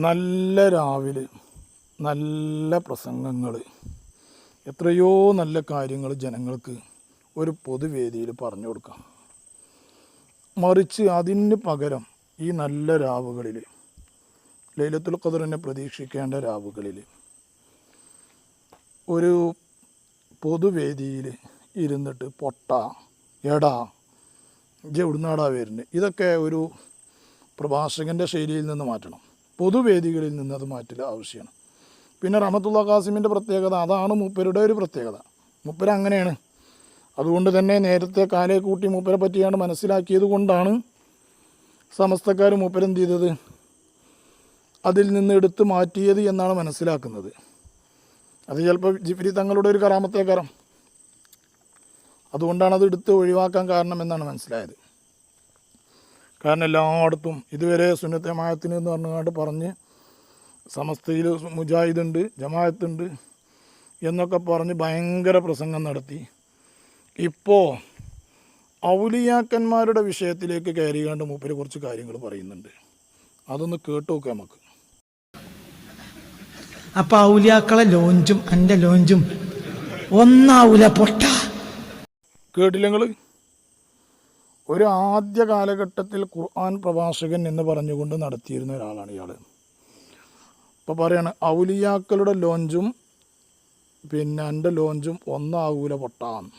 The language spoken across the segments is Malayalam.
നല്ല രാവിലെ നല്ല പ്രസംഗങ്ങൾ, എത്രയോ നല്ല കാര്യങ്ങൾ ജനങ്ങൾക്ക് ഒരു പൊതുവേദിയിൽ പറഞ്ഞു കൊടുക്കാം. മറിച്ച് അതിന് പകരം ഈ നല്ല രാവുകളിൽ, ലൈലത്തുൽ ഖദറിനെ പ്രതീക്ഷിക്കേണ്ട രാവുകളിൽ ഒരു പൊതുവേദിയിൽ ഇരുന്നിട്ട് പൊട്ട എടാ എവിടുന്നാടാ വരുന്നത്, ഇതൊക്കെ ഒരു പ്രഭാഷകൻ്റെ ശൈലിയിൽ നിന്ന് മാറ്റണം. പൊതുവേദികളിൽ നിന്ന് അത് മാറ്റൽ ആവശ്യമാണ്. പിന്നെ റഹ്മത്തുള്ളാഹി ഖാസിമിൻ്റെ പ്രത്യേകത അതാണ്, മൂപ്പരുടെ ഒരു പ്രത്യേകത. മൂപ്പര് അങ്ങനെയാണ്. അതുകൊണ്ട് തന്നെ നേരത്തെ കാലേ കൂട്ടി മൂപ്പരെ പറ്റിയാണ് മനസ്സിലാക്കിയത് കൊണ്ടാണ് സമസ്തക്കാർ മൂപ്പരെന്ത് ചെയ്തത്, അതിൽ നിന്ന് എടുത്ത് മാറ്റിയത് എന്നാണ് മനസ്സിലാക്കുന്നത്. അത് ചിലപ്പോൾ ജിഫ്രി തങ്ങളുടെ ഒരു കറാമത്തേക്കാരം, അതുകൊണ്ടാണ് അത് എടുത്ത് ഒഴിവാക്കാൻ കാരണം എന്നാണ് മനസ്സിലായത്. കാരണം എല്ലായിടത്തും ഇതുവരെ സുന്നത്തെ ജമാഅത്തിന് എന്ന് പറഞ്ഞുകൊണ്ട് പറഞ്ഞ് സമസ്തയിൽ മുജാഹിദുണ്ട്, ജമാഅത്തുണ്ട് എന്നൊക്കെ പറഞ്ഞ് ഭയങ്കര പ്രസംഗം നടത്തി. ഇപ്പോൾ ഔലിയാക്കന്മാരുടെ വിഷയത്തിലേക്ക് കയറിയാണ്ട് മൂപ്പര് കുറച്ച് കാര്യങ്ങൾ പറയുന്നുണ്ട്. അതൊന്ന് കേട്ടു നോക്കാം നമുക്ക്. അപ്പം ഔലിയാക്കളെ ലോഞ്ചും എൻ്റെ ലോഞ്ചും ഒന്നാവൂല പൊട്ട. കേട്ടില്ല നിങ്ങൾ? ഒരു ആദ്യ കാലഘട്ടത്തിൽ ഖുർആൻ പ്രഭാഷകൻ എന്ന് പറഞ്ഞുകൊണ്ട് നടത്തിയിരുന്ന ഒരാളാണ് ഇയാൾ. ഇപ്പോൾ പറയാണ് ഔലിയാക്കളുടെ ലോഞ്ചും പിന്നെ എൻ്റെ ലോഞ്ചും ഒന്നാവൂല പൊട്ടാന്ന്.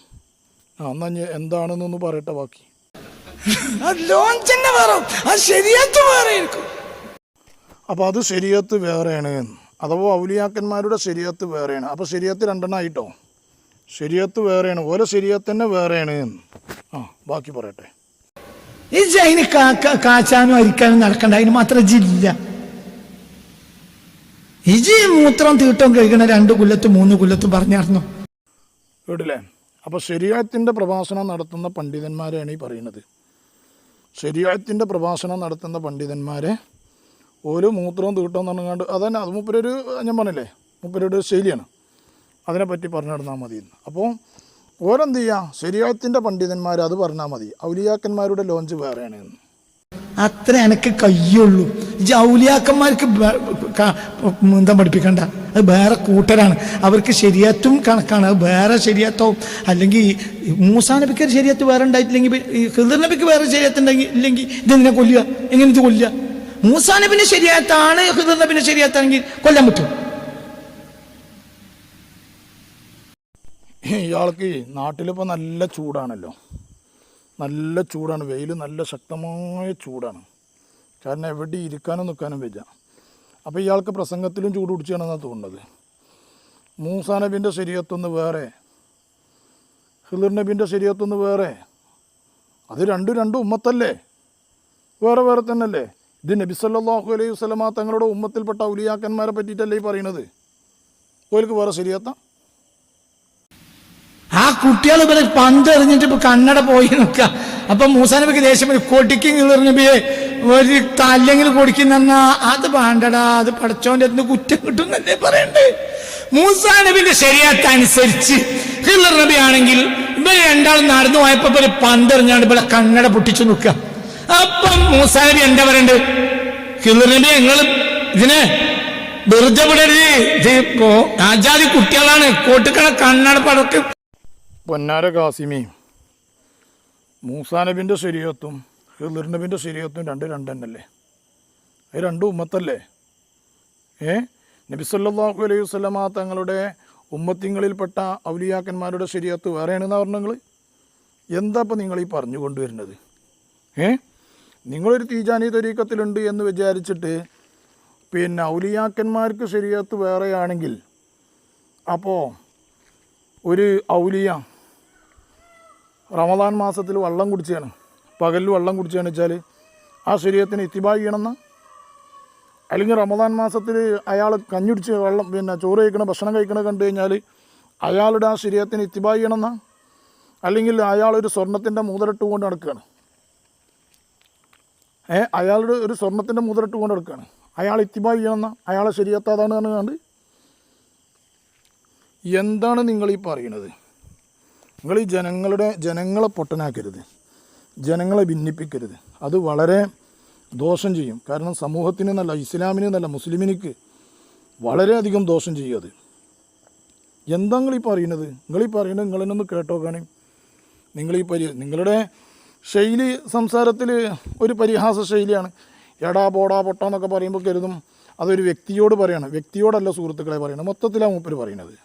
എന്നാ എന്താണെന്നൊന്ന് പറയട്ടെ ബാക്കി. അപ്പോൾ അത് ശരീഅത്ത് വേറെയാണ്, അഥവാ ഔലിയാക്കന്മാരുടെ ശരീഅത്ത് വേറെയാണ്. അപ്പോൾ ശരീഅത്ത് രണ്ടെണ്ണമായിട്ടോ, ശരീഅത്ത് വേറെയാണ്, ഓരോ ശരീഅത്ത് തന്നെ വേറെയാണ്. ബാക്കി പറയട്ടെ. ഈ ജൈന് കാച്ചാനും അരിക്കാനും നടക്കണ്ട, അതിന് മാത്രം ജില്ല. ഇജി മൂത്രം തീട്ടം കഴിക്കണ 2 കൊല്ലത്ത് 3 കൊല്ലത്ത് പറഞ്ഞായിരുന്നു കേട്ടില്ലേ? അപ്പോൾ ശരീഅത്തിൻ്റെ പ്രഭാഷണം നടത്തുന്ന പണ്ഡിതന്മാരെയാണ് ഈ പറയുന്നത്. ശരീഅത്തിൻ്റെ പ്രഭാഷണം നടത്തുന്ന പണ്ഡിതന്മാരെ ഒരു മൂത്രവും തീട്ടവും എന്ന് പറഞ്ഞാണ്ട് അതന്നെ, അത് മൂപ്പരൊരു, ഞാൻ പറഞ്ഞില്ലേ, മൂപ്പരുടെ ശൈലിയാണ്. അതിനെപ്പറ്റി പറഞ്ഞു നടന്നാൽ മതി. അപ്പോൾ ഓരെന്ത് ചെയ്യുക, ശരീഅത്തിൻ്റെ പണ്ഡിതന്മാർ അത് പറഞ്ഞാൽ മതി, ഔലിയാക്കന്മാരുടെ ലോഞ്ച് വേറെയാണ് എന്ന്. അത്ര എനിക്ക് കയ്യുള്ളൂ. ഔലിയാക്കന്മാർക്ക് എന്താ പഠിപ്പിക്കണ്ട, അത് വേറെ കൂട്ടരാണ്. അവർക്ക് ശരീഅത്തും കണക്കാണ്, അത് വേറെ ശരീഅത്തോ. അല്ലെങ്കിൽ മൂസാ നബിക്ക് ഒരു ശരീഅത്ത് വേറെ ഉണ്ടായിട്ടില്ലെങ്കിൽ, ഖിദ്ർ നബിക്ക് വേറെ ശരീഅത്ത് ഇല്ലെങ്കിൽ ഇതെന്തിനാ കൊല്ലുക? എങ്ങനെ ഇത് കൊല്ലുക? മൂസാ നബിന്റെ ശരീഅത്താണ് ഖിദ്ർ നബിന്റെ ശരീഅത്താണെങ്കിൽ കൊല്ലാൻ പറ്റും. ഇയാൾക്ക് നാട്ടിലിപ്പോൾ നല്ല ചൂടാണല്ലോ, നല്ല ചൂടാണ്, വെയിൽ നല്ല ശക്തമായ ചൂടാണ്. കാരണം എവിടെ ഇരിക്കാനും നിൽക്കാനും വയ്യ. അപ്പോൾ ഇയാൾക്ക് പ്രസംഗത്തിലും ചൂട് പിടിച്ചാണെന്നാണ് തോന്നുന്നത്. മൂസാ നബിൻ്റെ ശരീഅത്തൊന്ന് വേറെ, ഖിദ്ർ നബിൻ്റെ ശരീഅത്തൊന്ന് വേറെ. അത് രണ്ടും ഉമ്മത്തല്ലേ, വേറെ വേറെ തന്നെയല്ലേ. ഇത് നബി സല്ലല്ലാഹു അലൈഹി വസല്ലമ തങ്ങളുടെ ഉമ്മത്തിൽപ്പെട്ട ഔലിയാക്കന്മാരെ പറ്റിയിട്ടല്ലേ ഈ പറയുന്നത്. ഓർക്ക് വേറെ ശരീഅത്താ? ആ കുട്ടികൾ ഇവരെ പന്ത് എറിഞ്ഞിട്ട് ഇപ്പൊ കണ്ണട പോയി നിൽക്കുക. അപ്പൊ മൂസാ നബിക്ക് ദേഷ്യം കൊടിക്കും ഖിദ്ർ നബിയെ ഒരു തല്ലെങ്കിൽ കൊടുക്കുന്ന, അത് വേണ്ടടാ, അത് പടച്ചോന്റെ അടുത്ത് കുറ്റം കിട്ടുന്നല്ലേ പറയണ്ടേ. മൂസാ നബിന്റെ ശരീഅത്ത് അനുസരിച്ച് ഖിദ്ർ നബി ആണെങ്കിൽ ഇവര് രണ്ടാളും നടന്നു പോയപ്പോ ഒരു പന്തെറിഞ്ഞാണ്ട് ഇവിടെ കണ്ണട പൊട്ടിച്ചു നിൽക്കുക. അപ്പം മൂസാ നബി എന്താ പറയണ്ട്, ഖിദ്ർ നബി നിങ്ങൾ ഇതിനെ വെറുതെ വിടരുത്, ആജാതി കുട്ടികളാണ്, കോട്ടിക്കണ കണ്ണട പടക്ക്. പൊന്നാര ഖാസിമി, മൂസാ നബിൻ്റെ ശരീഅത്തും ഖിദ്ർ നബിൻ്റെ ശരീഅത്തും രണ്ട് തന്നെയല്ലേ? അത് രണ്ടും ഉമ്മത്തല്ലേ? നബി സല്ലല്ലാഹു അലൈഹി വസല്ലമ തങ്ങളുടെ ഉമ്മത്തിങ്ങളിൽപ്പെട്ട ഔലിയാക്കന്മാരുടെ ശരീഅത്ത് വേറെയാണെന്ന് പറഞ്ഞു. നിങ്ങൾ എന്താ ഇപ്പം നിങ്ങൾ ഈ പറഞ്ഞു കൊണ്ടുവരുന്നത്? നിങ്ങളൊരു തീജാനി തരീക്കത്തിലുണ്ട് എന്ന് വിചാരിച്ചിട്ട് പിന്നെ ഔലിയാക്കന്മാർക്ക് ശരീഅത്ത് വേറെയാണെങ്കിൽ, അപ്പോൾ ഒരു ഔലിയ റമദാൻ മാസത്തിൽ വെള്ളം കുടിച്ചാണ്, പകലിൽ വെള്ളം കുടിച്ചാന്ന് വെച്ചാൽ ആ ശരീഅത്തിന് ഇത്തിബാ ചെയ്യണമെന്ന? അല്ലെങ്കിൽ റമദാൻ മാസത്തിൽ അയാൾ കഞ്ഞുടിച്ച് വെള്ളം പിന്നെ ചോറ് കഴിക്കണ ഭക്ഷണം കഴിക്കണ കണ്ടു കഴിഞ്ഞാൽ അയാളുടെ ആ ശരീഅത്തിന് ഇത്തിബാ ചെയ്യണമെന്ന? അല്ലെങ്കിൽ അയാളൊരു സ്വർണത്തിൻ്റെ മൂതലിട്ട് കൊണ്ട് നടക്കുകയാണ്, അയാളുടെ ഒരു സ്വർണത്തിൻ്റെ മൂതലിട്ട് കൊണ്ട് നടക്കുകയാണ്, അയാൾ ഇത്തിബാ ചെയ്യണമെന്ന? അയാളെ ശരീഅത്ത് അതാണ് പറഞ്ഞുകൊണ്ട് എന്താണ് നിങ്ങൾ ഈ പറയണത്? നിങ്ങൾ ഈ ജനങ്ങളെ പൊട്ടനാക്കരുത്, ജനങ്ങളെ ഭിന്നിപ്പിക്കരുത്. അത് വളരെ ദോഷം ചെയ്യും. കാരണം സമൂഹത്തിന് എന്നല്ല, ഇസ്ലാമിന് എന്നല്ല, മുസ്ലിമിനിക്ക് വളരെയധികം ദോഷം ചെയ്യും അത്. എന്താ നിങ്ങളീ പറയുന്നത്? നിങ്ങളെന്നൊന്ന് കേട്ടോക്കാണ്. നിങ്ങളുടെ ശൈലി സംസാരത്തിൽ ഒരു പരിഹാസ ശൈലിയാണ്. എടാ പോടാ പൊട്ടാ എന്നൊക്കെ പറയുമ്പോൾ കരുതും അതൊരു വ്യക്തിയോട് പറയണം. വ്യക്തിയോടല്ല സുഹൃത്തുക്കളെ പറയണം, മൊത്തത്തിലാണ് മൂപ്പർ പറയണത്.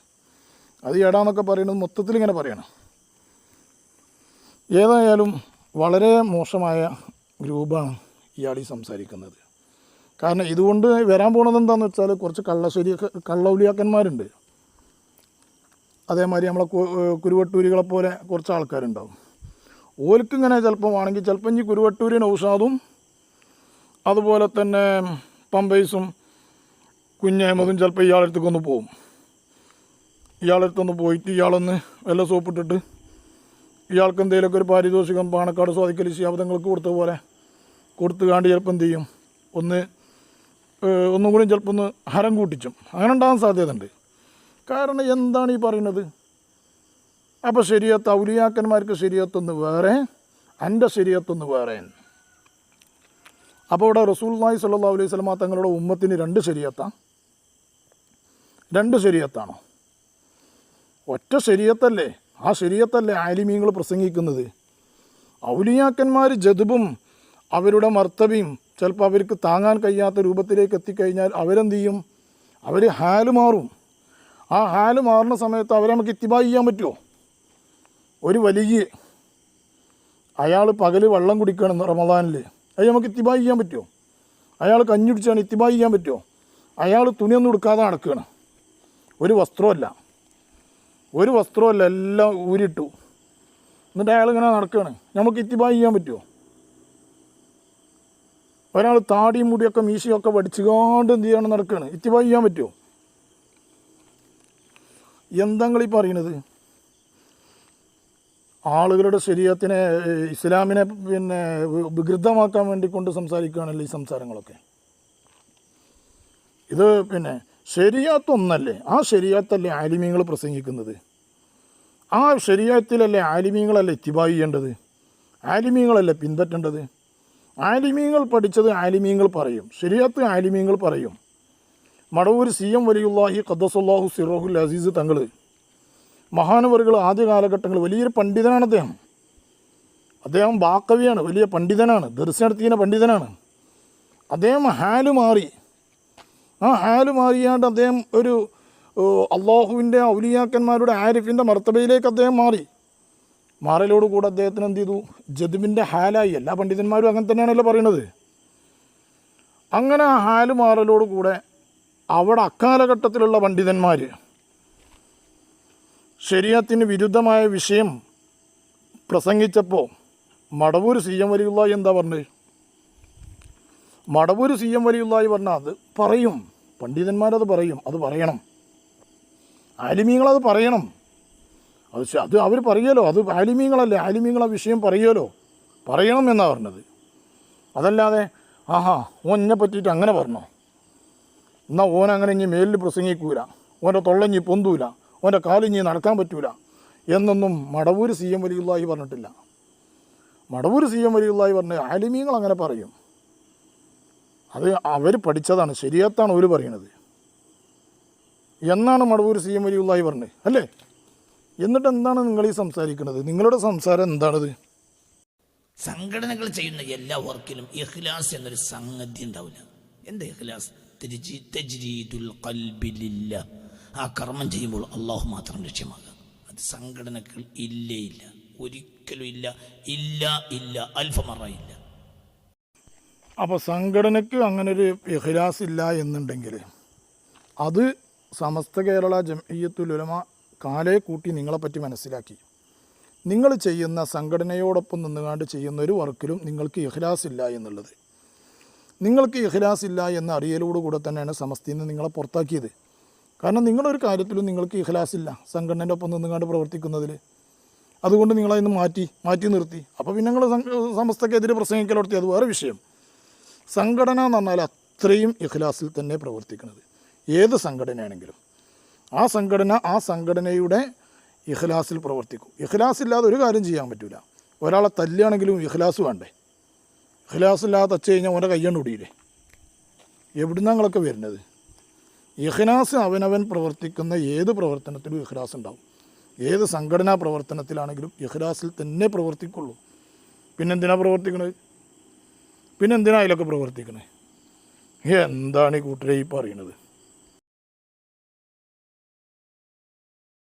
അത് എടാന്നൊക്കെ പറയുന്നത് മൊത്തത്തിൽ ഇങ്ങനെ പറയണം. ഏതായാലും വളരെ മോശമായ ഗ്രൂപ്പാണ് ഇയാൾ ഈ സംസാരിക്കുന്നത്. കാരണം ഇതുകൊണ്ട് വരാൻ പോണത് എന്താണെന്ന് വെച്ചാൽ കുറച്ച് കള്ളൗലിയാക്കന്മാരുണ്ട്. അതേമാതിരി നമ്മളെ കുരുവട്ടൂരികളെ പോലെ കുറച്ച് ആൾക്കാരുണ്ടാവും. ഓൽക്കിങ്ങനെ ചിലപ്പോൾ ആണെങ്കിൽ ചിലപ്പോൾ ഇനി കുരുവട്ടൂരി നൗഷാദും അതുപോലെ തന്നെ പമ്പൈസും കുഞ്ഞഹമ്മദും ചിലപ്പോൾ ഇയാളടുത്തേക്കൊന്ന് പോവും. ഇയാളടുത്തൊന്ന് പോയിട്ട് ഇയാളൊന്ന് വല്ല സോപ്പിട്ടിട്ട് ഇയാൾക്ക് എന്തെങ്കിലുമൊക്കെ ഒരു പാരിതോഷികം പാണക്കാട് സ്വാദിക്കൽ ശാബ്ദങ്ങൾക്ക് കൊടുത്ത പോലെ കൊടുത്തുകാണ്ട് ചിലപ്പോൾ എന്ത് ചെയ്യും, ഒന്നും കൂടി ചിലപ്പോൾ ഒന്ന് ഹരം കൂട്ടിച്ചും അങ്ങനെ ഉണ്ടാകാൻ സാധ്യതയുണ്ട്. കാരണം എന്താണ് ഈ പറയുന്നത്? അപ്പോൾ ശരീഅത്ത് ഔലിയാക്കന്മാർക്ക് ശരീഅത്തൊന്ന് വേറെ, എൻ്റെ ശരീഅത്തൊന്ന് വേറെ. അപ്പോൾ ഇവിടെ റസൂലുള്ളാഹി സ്വല്ലല്ലാഹു അലൈഹി വസല്ലം തങ്ങളുടെ ഉമ്മത്തിന് രണ്ട് ശരീഅത്താണോ? ഒറ്റ ശരീഅത്തല്ലേ? ആ ശരീഅത്തല്ലേ ആലിമീങ്ങൾ പ്രസംഗിക്കുന്നത്? ഔലിയാക്കന്മാർ ജദ്ബും അവരുടെ മർത്തബയും ചിലപ്പോൾ അവർക്ക് താങ്ങാൻ കഴിയാത്ത രൂപത്തിലേക്ക് എത്തിക്കഴിഞ്ഞാൽ അവരെന്ത് ചെയ്യും? അവർ ഹാല് മാറും. ആ ഹാല് മാറുന്ന സമയത്ത് അവരെ നമുക്ക് ഇത്തിബാ ചെയ്യാൻ പറ്റുമോ? ഒരു വലിയ അയാൾ പകൽ വെള്ളം കുടിക്കണം റമദാനിൽ, അത് നമുക്ക് ഇത്തിബാ ചെയ്യാൻ പറ്റുമോ? അയാൾ കഞ്ഞി കുടിച്ചാണ് ഇത്തിബാ ചെയ്യാൻ പറ്റുമോ? അയാൾ തുണിയൊന്നും എടുക്കാതെ നടക്കുകയാണ്, ഒരു വസ്ത്രമല്ല എല്ലാം ഊരിട്ടു, എന്നിട്ട് അയാൾ ഇങ്ങനെ നടക്കുകയാണ്, നമുക്ക് ഇത്തിബാ ചെയ്യാൻ പറ്റുമോ? ഒരാൾ താടിയും മുടിയൊക്കെ മീശയൊക്കെ വടിച്ചുകൊണ്ട് എന്ത് ചെയ്യണം നടക്കുകയാണ്, ഇത്തിബാ ചെയ്യാൻ പറ്റുമോ? എന്താങ്ങളീ പറയുന്നത്? ആളുകളുടെ ശരീഅത്തിനെ, ഇസ്ലാമിനെ വികൃതമാക്കാൻ വേണ്ടി കൊണ്ട് സംസാരിക്കുകയാണല്ലോ ഈ സംസാരങ്ങളൊക്കെ. ഇത് ശരീഅത്തൊന്നല്ലേ? ആ ശരീഅത്തല്ലേ ആലിമീങ്ങൾ പ്രസംഗിക്കുന്നത്? ആ ശരീഅത്തിലല്ലേ ആലിമീങ്ങളല്ലേ ഇത്തിബാ ചെയ്യേണ്ടത്? ആലിമീങ്ങളല്ലേ പിൻപറ്റേണ്ടത്? ആലിമീങ്ങൾ പഠിച്ചത് ആലിമീങ്ങൾ പറയും, ശരീഅത്ത് ആലിമീങ്ങൾ പറയും. മടവൂർ CM വലിയുല്ലാഹി ഖദ്ദസല്ലാഹു സിറഹുൽ അസീസ് തങ്ങൾ മഹാനവറുകൾ ആദ്യ കാലഘട്ടങ്ങൾ വലിയൊരു പണ്ഡിതനാണ് അദ്ദേഹം ബാക്കവിയാണ്, വലിയ പണ്ഡിതനാണ്, ദർസ് നടത്തിയ പണ്ഡിതനാണ്. അദ്ദേഹം ഹാല് മാറി. ആ ഹാല് മാറിയാണ്ട് അദ്ദേഹം ഒരു അള്ളാഹുവിൻ്റെ ഔലിയാക്കന്മാരുടെ ആരിഫിൻ്റെ മർത്തബയിലേക്ക് അദ്ദേഹം മാറലോടുകൂടെ അദ്ദേഹത്തിന് എന്ത് ചെയ്തു? ജദ്ബിൻ്റെ ഹാലായി. എല്ലാ പണ്ഡിതന്മാരും അങ്ങനെ തന്നെയാണല്ലോ പറയണത്. അങ്ങനെ ആ ഹാല് മാറലോടുകൂടെ അവിടെ അക്കാലഘട്ടത്തിലുള്ള പണ്ഡിതന്മാർ ശരീഅത്തിന് വിരുദ്ധമായ വിഷയം പ്രസംഗിച്ചപ്പോൾ മടവൂർ CM വലിയുള്ളാഹി എന്താ പറഞ്ഞത്? മടവൂർ CM വലിയുള്ളാഹി പറഞ്ഞാൽ അത് പറയും, പണ്ഡിതന്മാരത് പറയും, അത് പറയണം, ആലിമീങ്ങളത് പറയണം. അത് അവർ പറയുമല്ലോ, അത് ആലിമീങ്ങളല്ലേ, ആലിമീങ്ങൾ ആ വിഷയം പറയണം എന്നാണ് പറഞ്ഞത്. അതല്ലാതെ ഓൻ എന്നെ പറ്റിയിട്ട് അങ്ങനെ പറഞ്ഞോ, എന്നാൽ ഓനങ്ങനെ ഇനി മേലിൽ പ്രസംഗിക്കൂല, ഓൻ്റെ തൊള്ളഞ്ഞി പൊന്തൂല, ഓൻ്റെ കാലിഞ്ഞി നടക്കാൻ പറ്റൂല എന്നൊന്നും മടവൂർ CM വലിയുള്ളാഹി പറഞ്ഞിട്ടില്ല. മടവൂർ CM വലിയുള്ളാഹി പറഞ്ഞ ആലിമീങ്ങൾ അങ്ങനെ പറയും, അത് അവർ പഠിച്ചതാണ്, ശരീഅത്താണ് അവർ പറയണത് എന്നാണ് മടവൂർ CM വലിയുള്ളാഹി പറഞ്ഞത് അല്ലേ? എന്നിട്ട് എന്താണ് നിങ്ങൾ ഈ സംസാരിക്കുന്നത്? നിങ്ങളുടെ സംസാരം എന്താണത്? സംഘടനകൾ ചെയ്യുന്ന എല്ലാ വർക്കിലും ഇഖ്ലാസ് എന്നൊരു സംഗതി ഉണ്ടാവില്ല. എന്താ ഇഖ്ലാസ്? തജ്രീദുൽ ഖൽബി ലില്ലാഹ്. ആ കർമ്മം ചെയ്യുമ്പോൾ അള്ളാഹു മാത്രം ലക്ഷ്യമാകുക. അത് സംഘടനകൾ ഇല്ല, ഒരിക്കലും ഇല്ല, അൽഫമറ ഇല്ല. അപ്പോൾ സംഘടനയ്ക്ക് അങ്ങനൊരു ഇഖ്ലാസ് ഇല്ല എന്നുണ്ടെങ്കിൽ അത് സമസ്ത കേരള ജംഇയ്യത്തുൽ ഉലമ കാലേ കൂട്ടി നിങ്ങളെപ്പറ്റി മനസ്സിലാക്കി. നിങ്ങൾ ചെയ്യുന്ന സംഘടനയോടൊപ്പം നിന്നുകൊണ്ട് ചെയ്യുന്ന ഒരു വർക്കിലും നിങ്ങൾക്ക് ഇഖ്ലാസ് ഇല്ല എന്നുള്ളത്, നിങ്ങൾക്ക് ഇഖ്ലാസ് ഇല്ല എന്ന അറിയലോടുകൂടെ തന്നെയാണ് സമസ്തയിൽ നിന്ന് നിങ്ങളെ പുറത്താക്കിയത്. കാരണം നിങ്ങളൊരു കാര്യത്തിലും നിങ്ങൾക്ക് ഇഖ്ലാസ് ഇല്ല സംഘടനയുടെ ഒപ്പം നിന്നുകൊണ്ട് പ്രവർത്തിക്കുന്നതിൽ. അതുകൊണ്ട് നിങ്ങളതിന് മാറ്റി നിർത്തി. അപ്പോൾ പിന്നെ നിങ്ങൾ സമസ്തക്കെതിരെ പ്രസംഗിക്കലോടത്തി, അത് വേറെ വിഷയം. സംഘടന എന്ന് പറഞ്ഞാൽ അത്രയും ഇഖ്ലാസിൽ തന്നെ പ്രവർത്തിക്കുന്നത്. ഏത് സംഘടനയാണെങ്കിലും ആ സംഘടനയുടെ ഇഖ്ലാസിൽ പ്രവർത്തിക്കും. ഇഖ്ലാസ് ഇല്ലാതെ ഒരു കാര്യം ചെയ്യാൻ പറ്റില്ല. ഒരാളെ തല്ലുകയാണെങ്കിലും ഇഖ്ലാസ് വേണ്ടേ? ഇഖ്ലാസില്ലാതെ തച്ച് കഴിഞ്ഞാൽ ഓൻ്റെ കയ്യണ്ട് ഒടിയില്ലേ? എവിടുന്നാ നിങ്ങളൊക്കെ വരുന്നത്? ഇഖ്ലാസ് അവനവൻ പ്രവർത്തിക്കുന്ന ഏത് പ്രവർത്തനത്തിലും ഇഖ്ലാസ് ഉണ്ടാവും. ഏത് സംഘടനാ പ്രവർത്തനത്തിലാണെങ്കിലും ഇഖ്ലാസിൽ തന്നെ പ്രവർത്തിക്കുള്ളൂ. പിന്നെന്തിനാ പ്രവർത്തിക്കണത്? പിന്നെന്തിനാ അതിലൊക്കെ പ്രവർത്തിക്കണേ? എന്താണ് ഈ കൂട്ടരെ ഈ പറയണത്?